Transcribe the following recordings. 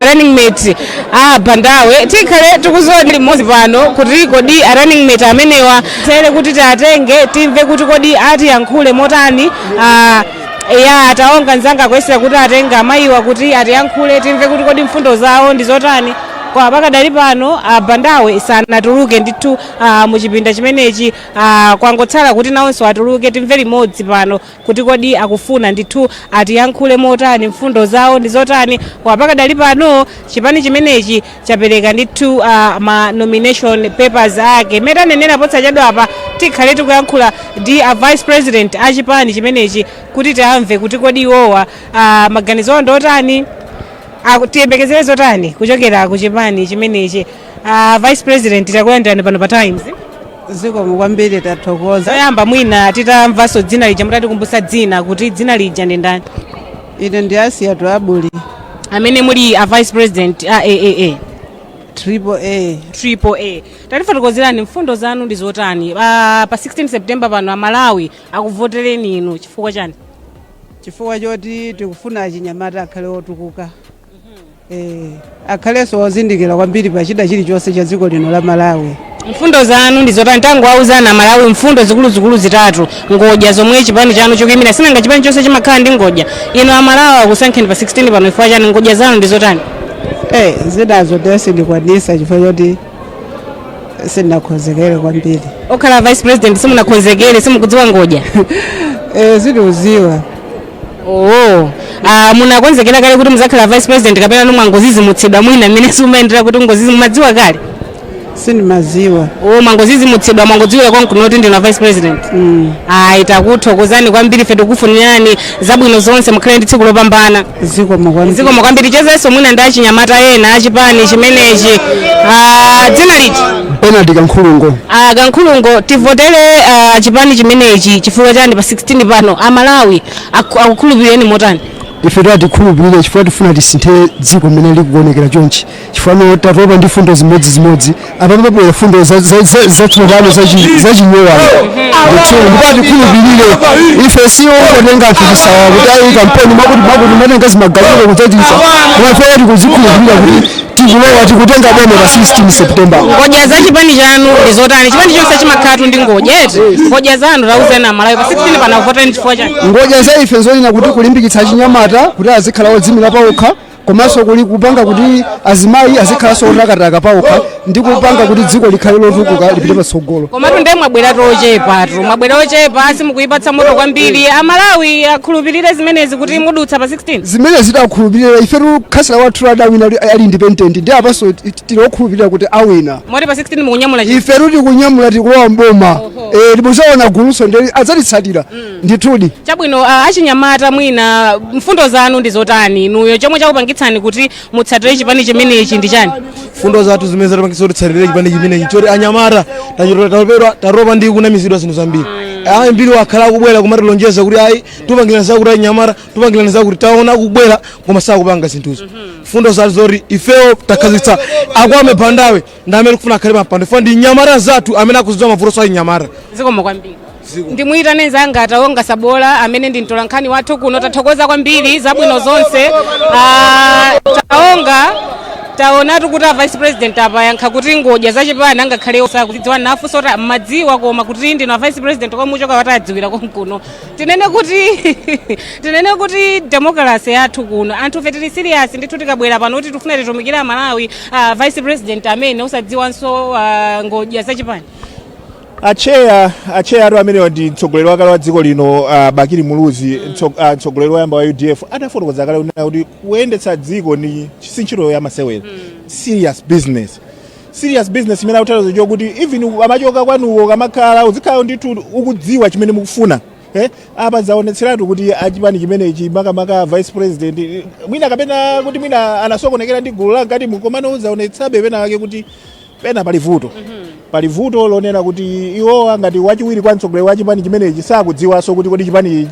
running mate bandawe tikhale tikuzoni limodzi pano kuti kodi running mate amenewa tere kuti tatenge timve kuti kodi atiyankhule motani ya ataonga nzanga kwesera kuti atenga mayiwa kuti atiyankhule timve kuti kodi mfundo zawo ndizotani kwa pakadali pano bandawe sanatuluke ndithu muchipinda chimenechi kwangotsala kuti nawonso atuluke timve limodzi pano kuti kodi akufuna ndithu atiyankhule motani mfundo zawo ndizotani kwa pakadali pano chipani chimenechi chapereka ndithu ma nomination papers ake metanenera potsachedwa apa tikhale tikuyankhula ndi vice president achipani chimenechi kuti tiamve kuti kodi iwowa maganizo ndotani tiyembekezere zotani kuchokera kuchipani chimenechi. Vice President takulandirani pano pa Times. Zikomo kwambiri tathokoza. Oyamba mwina titamvaso dzina lija mutatikumbusa dzina kuti dzina lija ndi ndani? Ine ndi Asiyatu Abuli. Amene muli Vice President AAA. Triple A. Tatifotokozerani mfundo zanu ndi zotani? Pa 16 September pano Malawi akuvotereni inu chifukwa chani? Chifukwa choti tikufuna Anyamata akhale otukuka. Akhaleso ozindikira kwambiri pachida chilichonse cha dziko lino la Malawi. Mfundo zanu ndizotani tangu auzana Malawi mfundo zikulu zitatu ngodya zomwe chipani chanu chokuyimira sinanga chipani chonse chimakhala ndi ngodya ino amalawi akusankheni pa 16 pano ifwa chani ngodya zanu ndizotani? Zidazo tese ndikwanisa chifukwa choti sinakhozekere kwambiri. Okhala Vice President simunakhozekere simukudziwa ngodya? Ziruziwa. Munakonzekera kale kuti muzakhala Vice President kapena nomwangozizimutsidwa mwina mmene simumayendera kuti ngozizimumadziwa kale? Sindimaziwa. Mwangozizimutsidwa mwangodziwira konkunoti ndina Vice President. Takuthokozani kwambiri fe tikufunirani zabwino zonse mukhale ndi tsiku lopambana. Zikomo kwambiri chezenso mwina ndi Anyamata ena achipani chimenechi. Dzina liti? Benard Kankhulungo tivotere chipani chimenechi chifukwa chani pa 16 pano amalawi akukhulupireni motani? Ife tikhulupirira chifukwa tifuna tisinthe dziko mmene likuonekera chonchi chifukwa tatopa ndi fundo zimodzimodzi apamwe pabwera fundo zatsopano zachinyowa ndipo tikhulupirire ife siwo ongotenga anthu chisawa kuti ayi kampeni makuti matenga zimagaliro kudzatisa mwafe tikuzikhulupirira kuti tikulowa tikutenga bwino pa 16 September. Ngodya za chipani chanu ndizotani? Chipani chonse chimakhala ndi ngodya eti ngodya zanu tauzena Malawi pa 16 pana votani chifukwa chani? Ngodya za ife zonena kuti kulimbikitsa Anyamata kuti azikhala odzimira pawokha komanso kuli kupanga kuti azimayi azikhala otakataka pawokha ndi kupanga kuti dziko likhale lotukuka lipite patsogolo. Komatu ndiye mwabwera ochepa simukuyipatsa moto kwambiri amalawi akhulupirire zimenezi kuti mudutsa pa 16? Zimenezi takhulupirira ife tukhasira wathu adawina ali independent ndi apaso tilokhulupirira kuti awina. Moti pa 16 mukunyamula ife tikunyamula tikulowa mboma timusaona guluso ndi adzatitsatira ndithudi. Chabwino Anyamata mwina mfundo zanu ndizotani inuyo chomwe chakupangitsani kuti mutsatire chipani chimenechi ndi chani? Fundo zathu zimene zatipangitsa kuti tsatire chipani chimenechi choti Anyamata taropa ndi kunamizidwa zinthu zambiri. Ambiri wakhala kubwera kumatilonjeza kuti ayi tupangirana zakuti Anyamata tupangirana zakuti taona kubwera koma sakupanga zinthuzo. Fundo zathu zoti ifewo takhazikitsa akwame bandawe ndi amene kufuna akhale pampando ifo ndi Anyamata zathu amene akuzidziwa mavuto a Anyamata. Zikomo kwambiri. Ndimuyitane Ngati onga sabola amene ndi mtolankhani wathu kuno tathokoza kwambiri zabwino zonse. Taonatu kuti Vice President apa yankha kuti ngodya zachipani angakhale osakudziwa nafu sota madziwa koma kuti ndina Vice President kwamuchoka watadziwira konkuno. Tinene kuti democracy yathu kuno anthu fetiri serious ndithu tikabwera pano kuti tifuna titumikira Malawi Vice President amene usadziwanso ngodya zachipani. Acheya atu amene ndi mtsogoleri wakale wa dziko lino Bakiri Muluzi mtsogoleri wayamba wa UDF adafotokoza kale kuti kuyendetsa dziko ni ntchito ya masewera. Serious business imene akutalazo kuti even amachoka kwanuwo kamakhala uzikhala ndithu ukudziwa chimene mukufuna. Apa zaonetseratu kuti achipani chimenechi makamaka Vice President mwina kapena kuti mwina anasokonekera ndi gulu la Ngati mukomano uzaonetsabe pena wake kuti pena pali vuto lonena kuti iwo ngati wachiwiri kwa mtsogoleri wa chipani chimenechi sakudziwanso kuti kodi chipani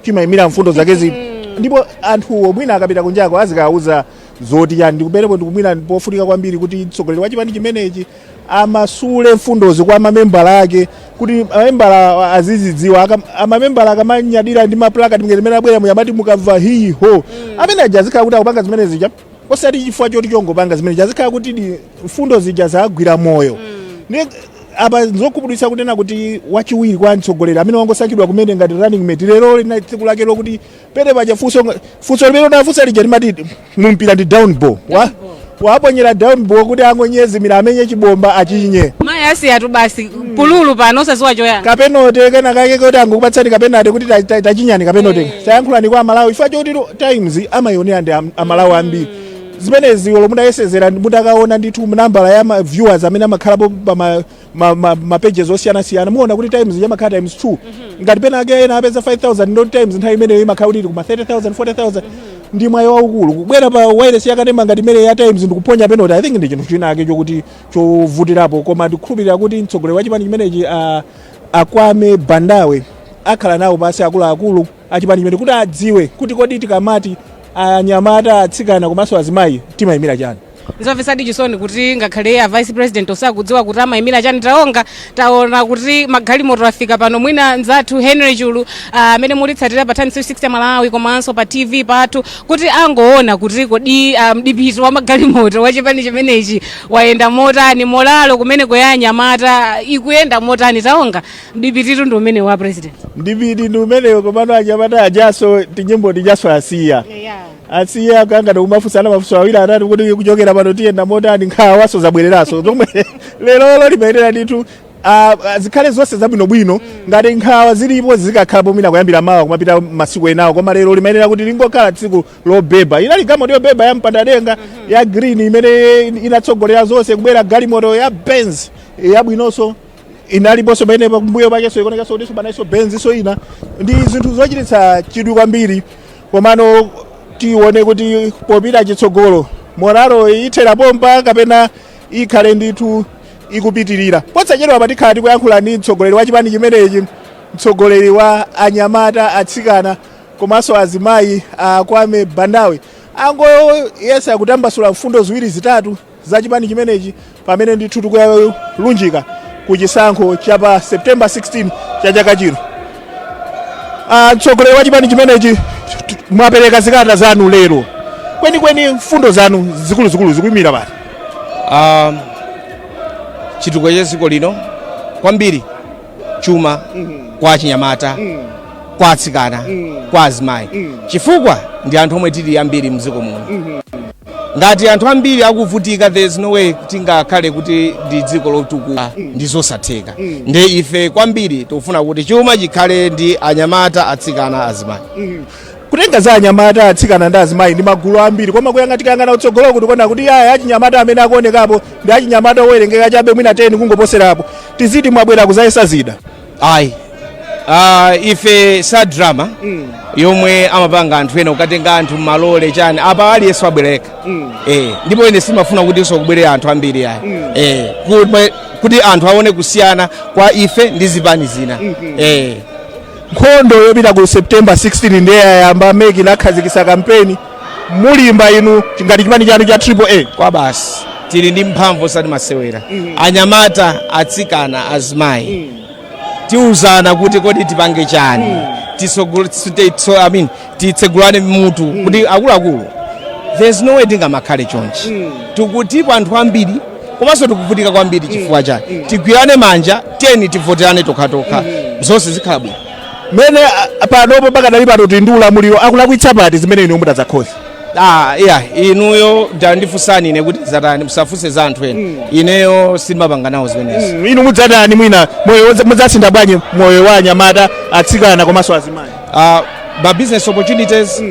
chimayimira mfundo zakezi ndipo anthuwo mwina akapita kunjako azikauza zoti yani ndikuberepo ndikumwina pofunika kwambiri kuti mtsogoleri wa chipani chimenechi amasule mfundozi kwa mamembala ake kuti mamembala azizidziwa amamembala akamanyadira ndi maplaka timene abwera muyamati mukamva hiho amene ajazikhala kuti akupanga zimenezi osati chifukwa choti chongopanga zimene chazikhala kuti mfundo zija zagwira moyo apa nzokupudwitsa kunena kuti wachiwiri kwa mtsogoleri amene wangosankhidwa kumene ngati running mate lero lina tsiku lake lokuti pene paja funso limene unafunsa lija limati mumpira ndi down ball waponyera down ball kuti angonyezimira amenye chibomba achinye Mayi asiyatu basi pululu pano osaziwa choyanga kapenote kena kake kuti angokupatsani kapenate kuti tachinyani kapenote sayankhulani kwa Malawi chifukwa choti times amayionera ndi amalawi ambiri zimenezi mudayesezera mudakaona ndithu nambala ya viewers amene amakhalapo pa mapages osiyana-siyana muona kuti times yamakhala times 2 ngati pena ake ena apeza 5,000 ndo times nthawi imeneyo imakhala kuti kuma 30,000 40,000 ndi mwayi waukulu kubwera pa wireless yakatemba ngati imene ya times ndikuponya penalty I think ndi chinthu chinake chokuti chovutirapo koma ndikukhulupirira kuti mtsogoleri wa chipani chimenechi akwame bandawe akhala nawo pasi akuluakulu achipani chimene kuti adziwe kuti kodi tikamati anyamata atsikana komanso azimayi timayimira chani nzomvesadi chisoni kuti ngakhale a vice president osakudziwa kuti amayimira chani taona kuti magalimoto afika pano mwina nzathu Henry Chulu amene mulitsatira pa Time 360 Malawi komanso pa TV pathu kuti angoona kuti kodi mdipito wa magalimoto wa chipani chimenechi wayenda motani molalo kumene kwa Anyamata ikuyenda motani taonga mdipititu ndi umene wa president mdipiti ndi umeneyo komano Anyamata ajaso tinyimbo tijaso asiya kanga ndokumafusana mafuso awiri atatu kuti kuchokera pano tiyenda motani nkhawa waso zabwereraso zomwe lero limayendera ndithu zikhale zonse zabwinobwino ngati nkhawa zilipo zikakhalapo mina kuyambira mawa kumapita masiku enawo koma lero limayendera kuti lingokhala tsiku lobeba inali galimoto yobeba ya mpadadenga ya green imene inatsogolera zonse kubwera galimoto ya Benz yabwinonso inaliponso pamene pambuyo pakenso ikuoneka kuti banaiso Benz so ina ndi zinthu zochititsa chidwi kwambiri komano tione kuti popita chitsogolo moralo ithera pompa kapena ikhale ndithu ikupitirira posachedwa patikhala tikuyankhula ndi mtsogoleri wa chipani chimenechi mtsogoleri wa Anyamata atsikana komanso azimayi akwame bandawe angoyesa kutambasula mfundo ziwiri zitatu za chipani chimenechi pamene ndithu tikuyalunjika ku chisankho cha pa September 16 cha chaka chino mtsogoleri wa chipani chimenechi mwapereka zikalata zanu lero kwenikweni mfundo zanu zikuluzikulu zikuyimira pati chitukuko cha dziko lino kwambiri chuma kwa achinyamata kwa atsikana kwa azimayi chifukwa ndi anthu omwe tili ambiri mdziko muno ngati anthu ambiri akuvutika there is no way kuti ngakhale kuti ndi dziko lotukuka ndi zosatheka ndi ife kwambiri tikufuna kuti chuma chikhale ndi anyamata atsikana azimayi kutenga za anyamata atsikana ndi azimayi ndi magulu ambiri koma kuyanga tikayangana utsogolo kuti kuona kuti achinyamata amene akuonekapo ndi achinyamata owerengeka chabe mwina 10 kungoposerapo tiziti mwabwera kuzayesa zida ayi ife sa drama yomwe amapanga anthu ena ukatenga anthu malole chani apa aliyense wabwereka ndipo ine simafuna kuti kubwerera anthu ambiri ayi kuti anthu aone kusiyana kwa ife ndi zipani zina nkhondo yopita ku September 16 ndiye yayamba meki nakhazikisa kampeni mulimba inu ngati chipani chanu cha AAA kwa basi tili ndi mphamvu osati masewera anyamata atsikana azimayi tiuzana kuti kodi tipange chani titsegulane mutu kuti akuluakulu there's no way tingamakhale chonchi tikutipo anthu ambiri komanso tikuvutika kwambiri chifukwa chani tigwirane manja tiyeni tivoterane tokhatokha zonse zikhala bwino mene panopo pakadali pato tindula muliro akulakwitsa pati zimene inu mudadzakhoza inuyo ndandifunsani ine kuti zatani musafuse za anthu ena ineyo simapanga nawo zimenezi inu mudzatani mwina moyo mudzasintha bwanji moyo wa anyamata atsikana komanso azimayi ma business opportunities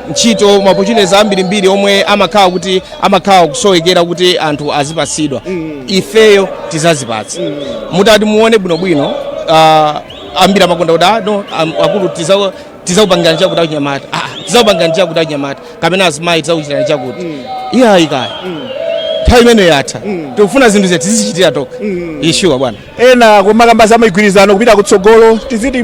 ntchito ma opportunities ambirimbiri omwe amakhala kusowekera kuti anthu azipasidwa ifeyo tizazipatsa mutati muone bwinobwino ambira makonda kuti akulu tizakupangira nchakuti achinyamata tizakupangira nchakuti achinyamata kapena azimayi tizakuchitira nchakuti iyayi kaya nthawi imene yatha tikufuna zinthu zetu tizichitira toka ishuwa bwana ena kumakambasa amaigwirizano kupita kutsogolo tiziti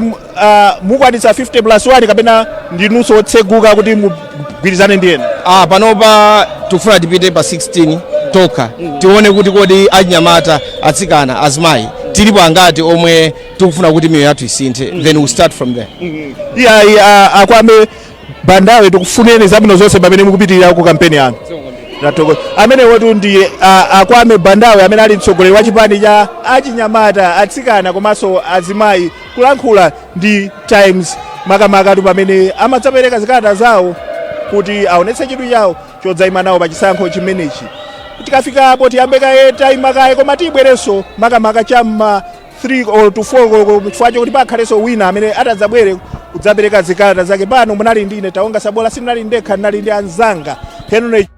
mukwanitsa 50+1 kapena ndinunso otseguka kuti mugwirizane ndi ena panopa tikufuna tipite pa 16 toka tione kuti kodi achinyamata atsikana azimayi tilipo angati omwe tikufuna kuti miyo yathu isinthe then we start from there akwame bandawe tikufuneni zabwino zonse pamene mukupitirira ku kampeni yanu. Amene wotu ndi Akwame Bandawe amene ali mtsogoleri wa chipani cha Anyamata, Atsikana komanso Azimayi kulankhula ndi Times makamaka pamene amadzapereka zikalata zawo kuti aonetse chidwi chawo chodzayima nawo pa chisankho chimenechi. Tikafikapo tiyambe kaye tayima kaye koma tibwerenso makamaka chamma 3 or to 4 chifukwa chokuti pakhalenso wina amene atadzabwere kudzapereka zikalata zake. Pano munali ndine Taonga Sabola, sinali ndekha, ndinali ndi anzanga Henry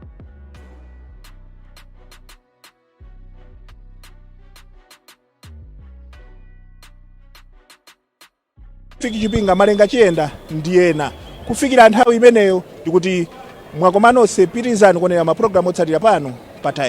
Chipinga Malenga Chiyenda ndiyena. Kufikira nthawi imeneyo ndikuti mwakomanonse pitirizani kuonera mapulogalamu otsatira pano pa Time.